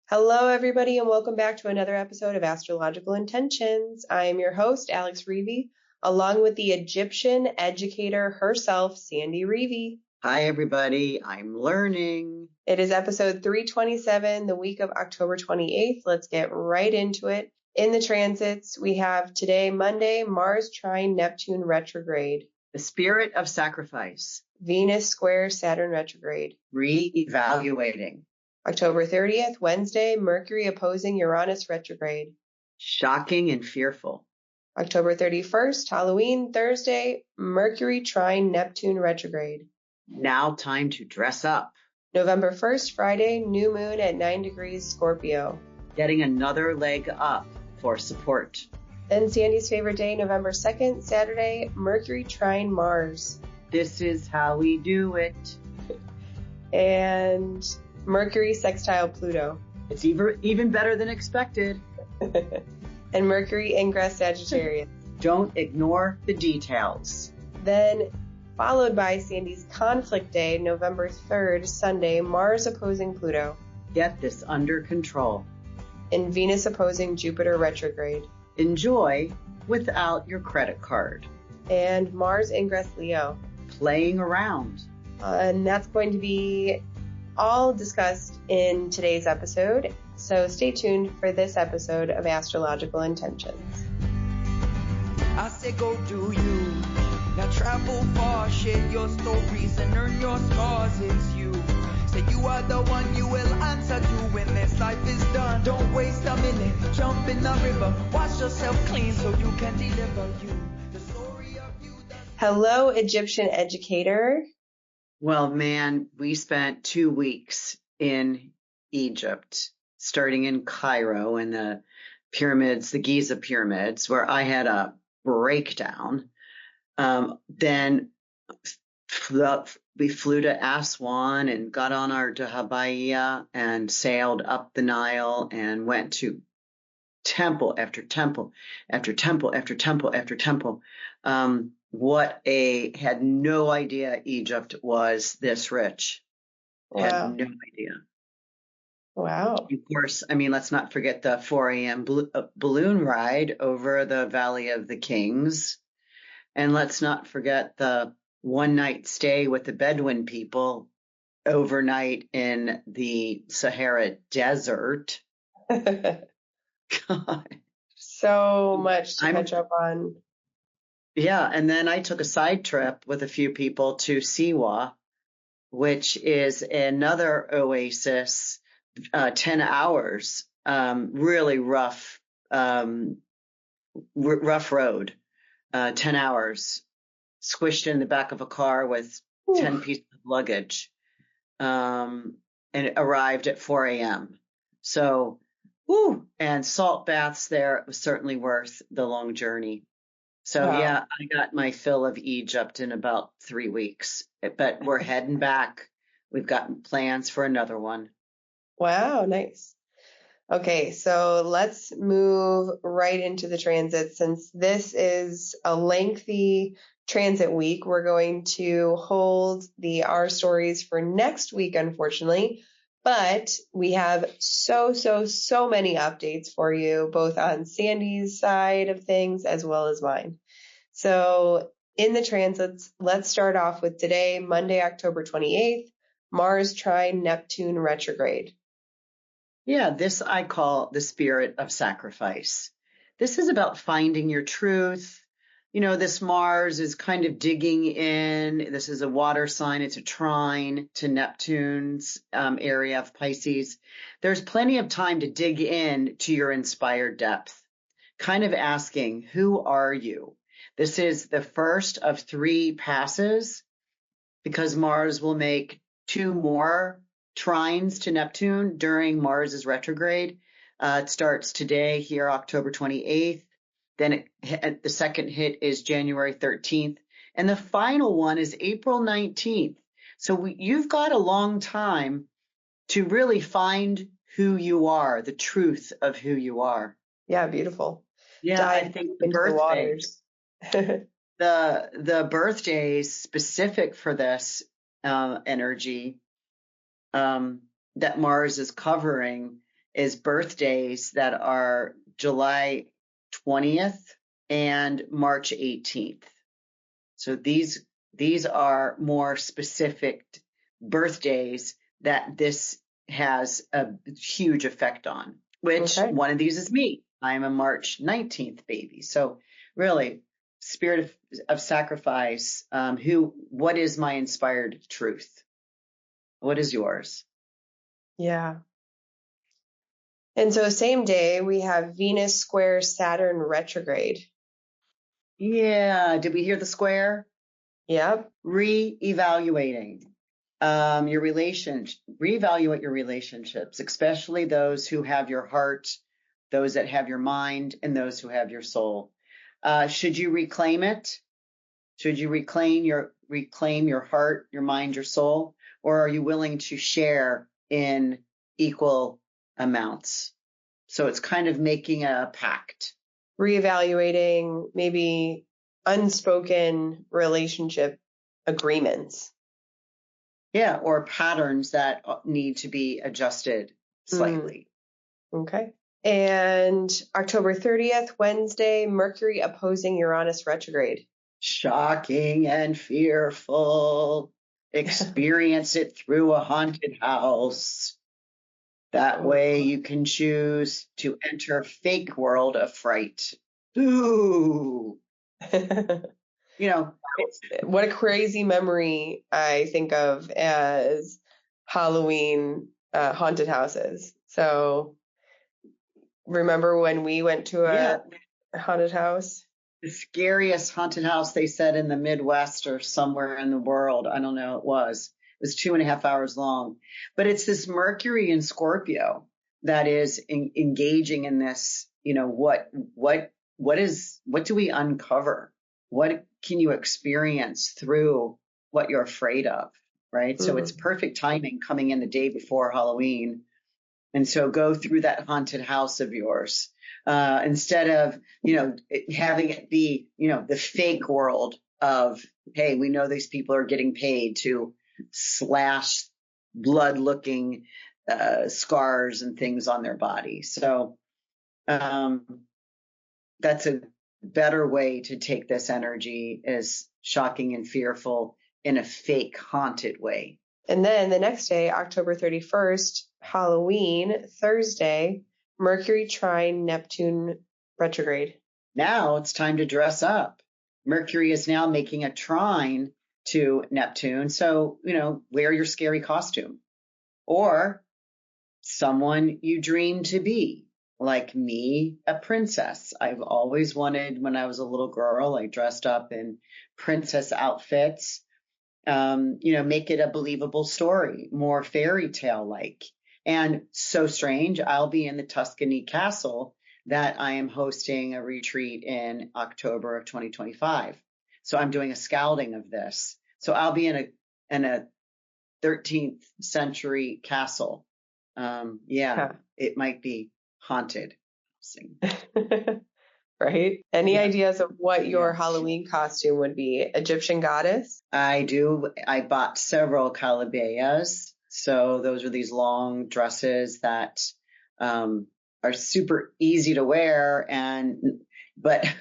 Hello, everybody, and welcome back to another episode of Astrological Intentions. I am your host, Alex Reevy, along with the Egyptian educator herself, Sandy Reevy. Hi, everybody. I'm learning. It is episode 327, the week of October 28th. Let's get right into it. In the transits, we have today, Monday, Mars trine Neptune retrograde. The spirit of sacrifice. Venus square Saturn retrograde. Re-evaluating. October 30th, Wednesday, Mercury opposing Uranus retrograde. Shocking and fearful. October 31st, Halloween, Thursday, Mercury trine Neptune retrograde. Now time to dress up. November 1st, Friday, new moon at 9 degrees Scorpio. Getting another leg up for support. Then Sandy's favorite day, November 2nd, Saturday, Mercury trine Mars. This is how we do it. And Mercury sextile Pluto. It's even better than expected. And Mercury ingress Sagittarius. Don't ignore the details. Then, followed by Sandy's conflict day, November 3rd, Sunday, Mars opposing Pluto. Get this under control. And Venus opposing Jupiter retrograde. Enjoy without your credit card. And Mars ingress Leo. Playing around. And that's going to be all discussed in today's episode. So stay tuned for this episode of Astrological Intentions. I say go do you. Now travel far, share your stories and earn your scars. It's you. Say you are the one you will answer to when this life is done. Don't waste a minute, jump in the river, wash yourself clean so you can deliver you. The story of you. Hello, Egyptian educator. Well, man, we spent 2 weeks in Egypt, starting in Cairo and the pyramids, the Giza pyramids, where I had a breakdown. Then we flew to Aswan and got on our Dahabaya and sailed up the Nile and went to temple after temple after temple after temple after temple. Had no idea Egypt was this rich. Wow. Had no idea. Wow. Of course, I mean, let's not forget the 4 a.m. balloon ride over the Valley of the Kings. And let's not forget the one-night stay with the Bedouin people overnight in the Sahara Desert. God. So much to catch up on. Yeah, and then I took a side trip with a few people to Siwa, which is another oasis, 10 hours, really rough road, 10 hours, squished in the back of a car with 10 pieces of luggage, and it arrived at 4 a.m. So, and salt baths there. It was certainly worth the long journey. So, Wow. Yeah, I got my fill of Egypt in about 3 weeks, but we're heading back. We've got plans for another one. Wow, nice. Okay, so let's move right into the transit. Since this is a lengthy transit week, we're going to hold our stories for next week, unfortunately. But we have so many updates for you, both on Sandy's side of things as well as mine. So in the transits, let's start off with today, Monday, October 28th, Mars trine Neptune retrograde. Yeah, this I call the spirit of sacrifice. This is about finding your truth. You know, this Mars is kind of digging in. This is a water sign. It's a trine to Neptune's area of Pisces. There's plenty of time to dig in to your inspired depth, kind of asking, who are you? This is the first of 3 passes because Mars will make 2 more trines to Neptune during Mars's retrograde. It starts today here, October 28th. Then the second hit is January 13th. And the final one is April 19th. So you've got a long time to really find who you are, the truth of who you are. Yeah, beautiful. Yeah, I think the birthdays, the birthdays specific for this energy that Mars is covering is birthdays that are July 20th and March 18th. So these are more specific birthdays that this has a huge effect on, which one of these is me. I'm a March 19th baby. So really, spirit of sacrifice, what is my inspired truth? What is yours? Yeah. And so same day, we have Venus square Saturn retrograde. Yeah. Did we hear the square? Yep. Reevaluating reevaluate your relationships, especially those who have your heart, those that have your mind, and those who have your soul. Should you reclaim it? Should you reclaim your heart, your mind, your soul? Or are you willing to share in equal amounts? So it's kind of making a pact. Reevaluating maybe unspoken relationship agreements. Yeah, or patterns that need to be adjusted slightly. Okay. And October 30th, Wednesday, Mercury opposing Uranus retrograde. Shocking and fearful. Experience it through a haunted house. That way you can choose to enter a fake world of fright. Ooh. What a crazy memory I think of as Halloween haunted houses. So remember when we went to a haunted house? The scariest haunted house, they said, in the Midwest or somewhere in the world. I don't know. It was 2.5 hours long. But it's this Mercury in Scorpio that is engaging in this, what do we uncover? What can you experience through what you're afraid of, right? So it's perfect timing coming in the day before Halloween. And so go through that haunted house of yours. Instead of, having it be, the fake world of, hey, we know these people are getting paid to slash blood-looking scars and things on their body. So that's a better way to take this energy, is shocking and fearful in a fake haunted way. And then the next day, October 31st, Halloween, Thursday, Mercury trine Neptune retrograde. Now it's time to dress up. Mercury is now making a trine to Neptune. So, wear your scary costume, or someone you dream to be. Like me, a princess. I've always wanted, when I was a little girl, I dressed up in princess outfits. Make it a believable story, more fairy tale like. And so strange, I'll be in the Tuscany castle that I am hosting a retreat in October of 2025. So I'm doing a scouting of this. So I'll be in a 13th century castle. It might be haunted. Right? Any ideas of what your Halloween costume would be? Egyptian goddess? I do. I bought several calabeyas. So those are these long dresses that are super easy to wear, but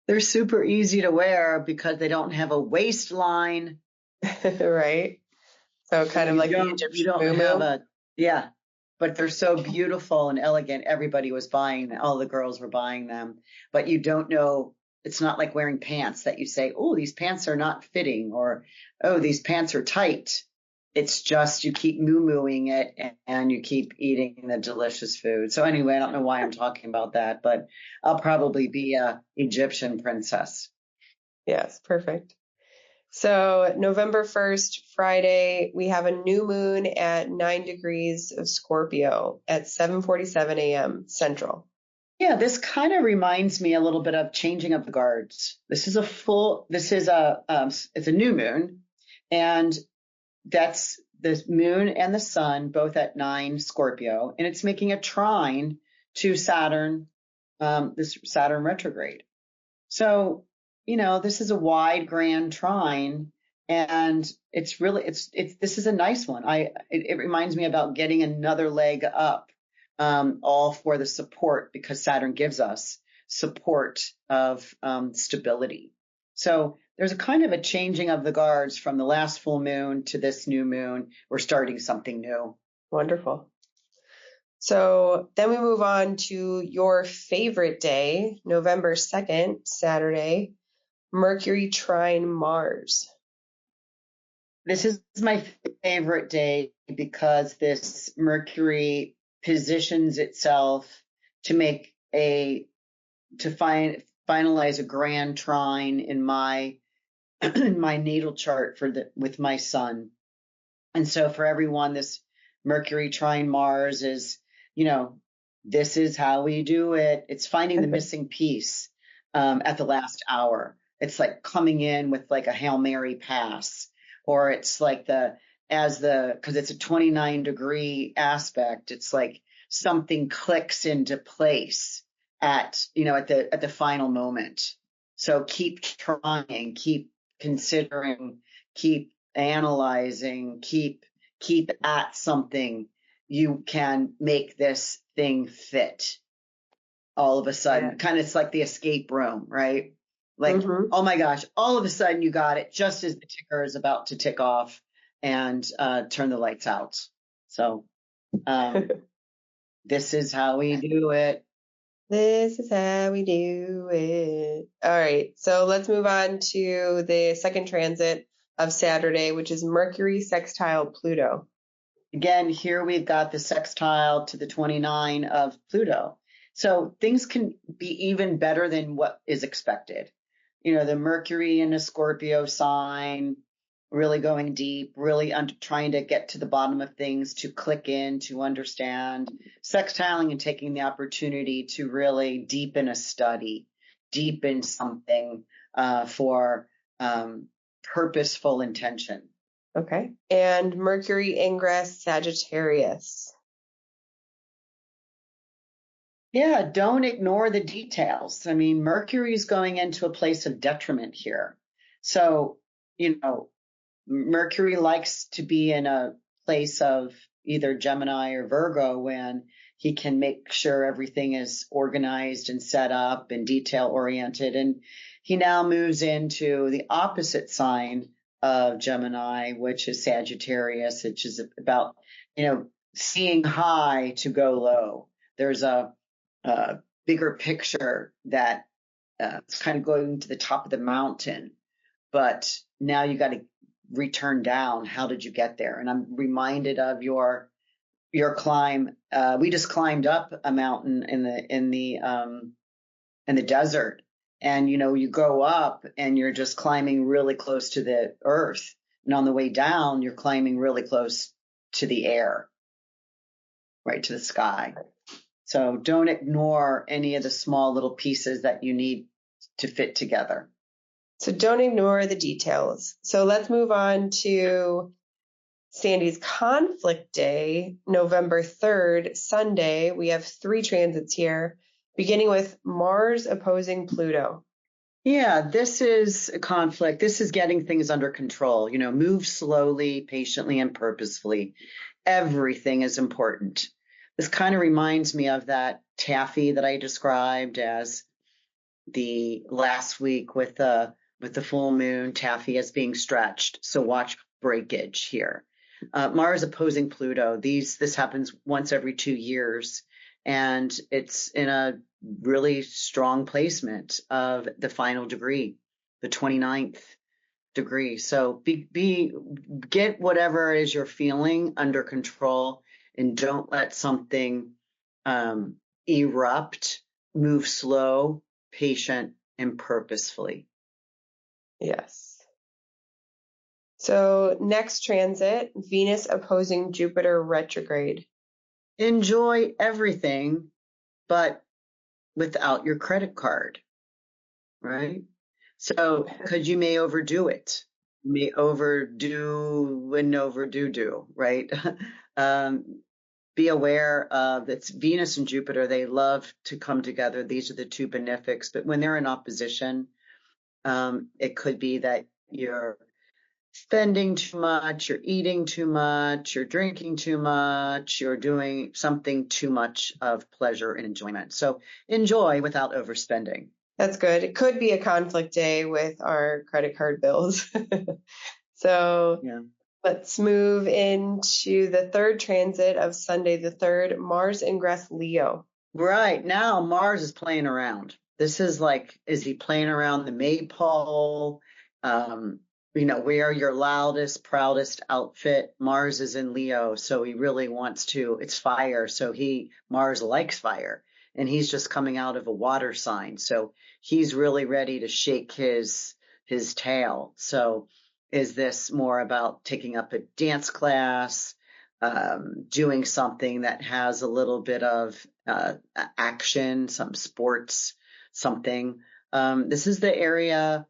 they're super easy to wear because they don't have a waistline. Right. So kind of like the Egyptian muumuu. But they're so beautiful and elegant. Everybody was buying them. All the girls were buying them. But you don't know. It's not like wearing pants that you say, oh, these pants are not fitting, or, oh, these pants are tight. It's just you keep moo-mooing it and you keep eating the delicious food. So anyway, I don't know why I'm talking about that, but I'll probably be a Egyptian princess. Yes, perfect. So November 1st, Friday, we have a new moon at 9 degrees of Scorpio at 7:47 a.m. Central. Yeah, this kind of reminds me a little bit of changing of the guards. It's a new moon, and that's the moon and the sun both at 9 Scorpio, and it's making a trine to Saturn, this Saturn retrograde. So, this is a wide, grand trine, And it's really, this is a nice one. It reminds me about getting another leg up, all for the support, because Saturn gives us support of stability. So there's a kind of a changing of the guards from the last full moon to this new moon. We're starting something new. Wonderful. So then we move on to your favorite day, November 2nd, Saturday, Mercury trine Mars. This is my favorite day because this Mercury positions itself to finalize a grand trine in my my natal chart with my sun. And so for everyone, this Mercury trine Mars is, this is how we do it. It's finding the missing piece at the last hour. It's like coming in with like a Hail Mary pass, or it's like because it's a 29-degree aspect, it's like something clicks into place at the final moment. So keep trying, keep considering, keep analyzing, keep at something. You can make this thing fit all of a sudden. Kind of, it's like the escape room, right? Like, oh my gosh, all of a sudden you got it just as the ticker is about to tick off and turn the lights out. So this is how we do it. This is how we do it. All right, so let's move on to the second transit of Saturday, which is Mercury sextile Pluto. Again, here we've got the sextile to the 29 of Pluto. So things can be even better than what is expected. The Mercury in a Scorpio sign, really going deep, really trying to get to the bottom of things, to click in, to understand, sextiling and taking the opportunity to really deepen a study, deepen something for purposeful intention. Okay. And Mercury ingress Sagittarius. Yeah, don't ignore the details. I mean, Mercury's going into a place of detriment here. So, Mercury likes to be in a place of either Gemini or Virgo when he can make sure everything is organized and set up and detail oriented. And he now moves into the opposite sign of Gemini, which is Sagittarius, which is about, seeing high to go low. There's a bigger picture that it's kind of going to the top of the mountain, but now you got to return down. How did you get there? And I'm reminded of your climb. We just climbed up a mountain in the desert, and you go up and you're just climbing really close to the earth, and on the way down you're climbing really close to the air, right to the sky. So don't ignore any of the small little pieces that you need to fit together. So don't ignore the details. So let's move on to Sandy's conflict day, November 3rd, Sunday. We have 3 transits here, beginning with Mars opposing Pluto. Yeah, this is a conflict. This is getting things under control. Move slowly, patiently, and purposefully. Everything is important. This kind of reminds me of that taffy that I described as the last week with the full moon, taffy as being stretched. So watch breakage here. Mars opposing Pluto. This happens once every 2 years, and it's in a really strong placement of the final degree, the 29th degree. So get whatever it is you're feeling under control, and don't let something erupt. Move slow, patient, and purposefully. Yes. So next transit, Venus opposing Jupiter retrograde. Enjoy everything, but without your credit card, right? So, because you may overdo it. You may overdo and overdo, right? Be aware of it's Venus and Jupiter. They love to come together. These are the 2 benefics, but when they're in opposition, it could be that you're spending too much, you're eating too much, you're drinking too much, you're doing something too much of pleasure and enjoyment. So enjoy without overspending. That's good. It could be a conflict day with our credit card bills. So Yeah. let's move into the third transit of Sunday the 3rd, Mars ingress Leo. Right. Now Mars is playing around. This is like, is he playing around the maypole? Wear your loudest, proudest outfit. Mars is in Leo, so he really wants to, it's fire. So Mars likes fire, and he's just coming out of a water sign. So he's really ready to shake his tail. So is this more about taking up a dance class, doing something that has a little bit of action, some sports, something? This is the area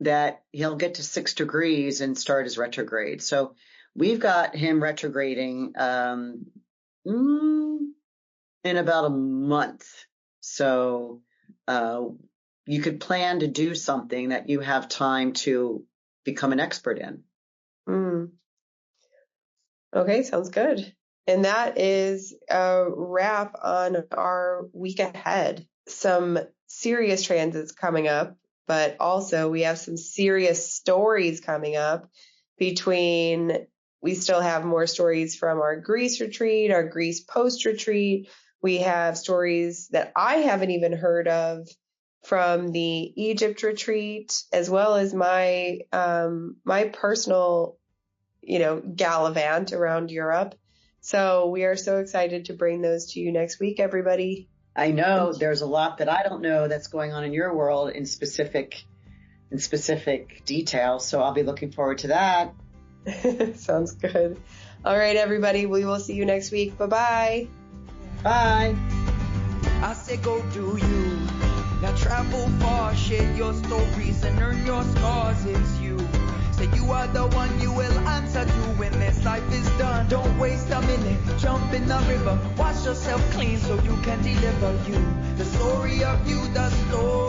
that he'll get to 6 degrees and start his retrograde. So we've got him retrograding in about a month. So you could plan to do something that you have time to become an expert in. Okay, sounds good. And that is a wrap on our week ahead. Some serious transits coming up, but also we have some serious stories coming up we still have more stories from our Greece retreat, our Greece post retreat. We have stories that I haven't even heard of from the Egypt retreat, as well as my personal, gallivant around Europe. So we are so excited to bring those to you next week, everybody. I know there's a lot that I don't know that's going on in your world in specific detail. So I'll be looking forward to that. Sounds good. All right, everybody. We will see you next week. Bye-bye. Bye. I say go do you. Now travel far, share your stories and earn your scars. It's you. Say you are the one you will answer to when this life is done. Don't waste a minute, jump in the river. Wash yourself clean so you can deliver you. The story of you, the story.